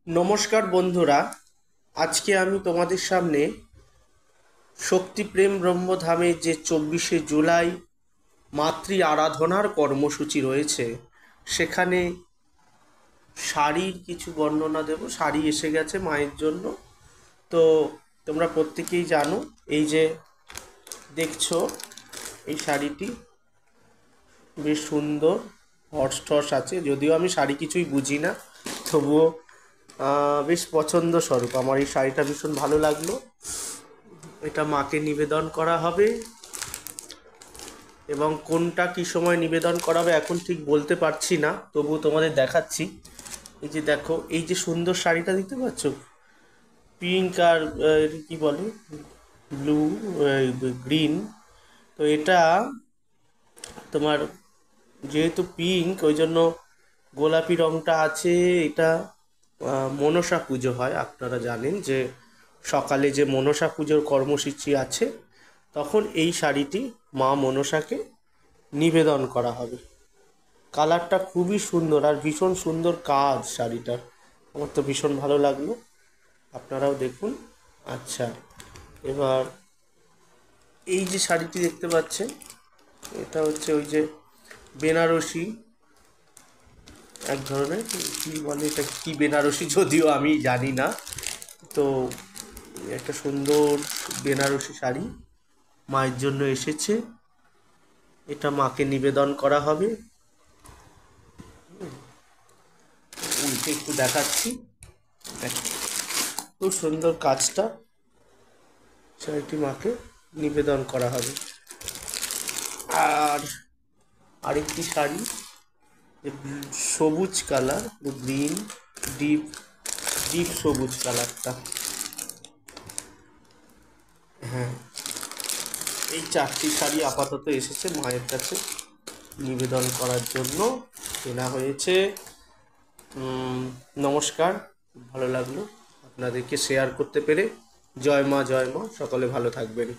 নমস্কার বন্ধুরা, আজকে আমি তোমাদের সামনে শক্তিপ্রেম ব্রহ্মধামে যে 24শে জুলাই মাতৃ আরাধনার কর্মসূচি রয়েছে সেখানে শাড়ির কিছু বর্ণনা দেব। শাড়ি এসে গেছে মায়ের জন্য। তো তোমরা প্রত্যেকেই জানো, এই যে দেখছো এই শাড়িটি বেশ সুন্দর, হর্স টর্স আছে। যদিও আমি শাড়ি কিছুই বুঝি না, তবুও বেশ পছন্দ স্বরূপ আমার এই শাড়িটা ভীষণ ভালো লাগলো। এটা মাকে নিবেদন করা হবে, এবং কোনটা কী সময় নিবেদন করা হবে এখন ঠিক বলতে পারছি না, তবুও তোমাদের দেখাচ্ছি। এই যে দেখো, এই যে সুন্দর শাড়িটা দেখতে পাচ্ছ, পিঙ্ক আর কি বলে, ব্লু, গ্রিন। তো এটা তোমার যেহেতু পিঙ্ক, ওই জন্য গোলাপি রঙটা আছে। এটা মনসা পুজো হয়, আপনারা জানেন যে সকালে যে মনসা পুজোর কর্মসূচি আছে, তখন এই শাড়িটি মা মনসাকে নিবেদন করা হবে। কালারটা খুবই সুন্দর আর ভীষণ সুন্দর কাজ শাড়িটার, আমার তো ভীষণ ভালো লাগলো, আপনারাও দেখুন। আচ্ছা, এবার এই যে শাড়িটি দেখতে পাচ্ছেন, এটা হচ্ছে ওই যে বেনারসি এক ধরনের, কী বলে এটা, কী বেনারসি যদিও আমি জানি না। তো একটা সুন্দর বেনারসি শাড়ি মায়ের জন্য এসেছে, এটা মাকে নিবেদন করা হবে। উল্টে একটু দেখাচ্ছি, খুব সুন্দর কাজটা, শাড়িটি মাকে নিবেদন করা হবে। আর আরেকটি শাড়ি, সবুজ কালার, গ্রিন, ডিপ ডিপ সবুজ কালারটা। হ্যাঁ, এই চারটি শাড়ি আপাতত এসেছে মায়ের কাছে নিবেদন করার জন্য, কেনা হয়েছে। নমস্কার, খুব ভালো লাগলো আপনাদেরকে শেয়ার করতে পেরে। জয় মা, জয় মা, সকলে ভালো থাকবেন।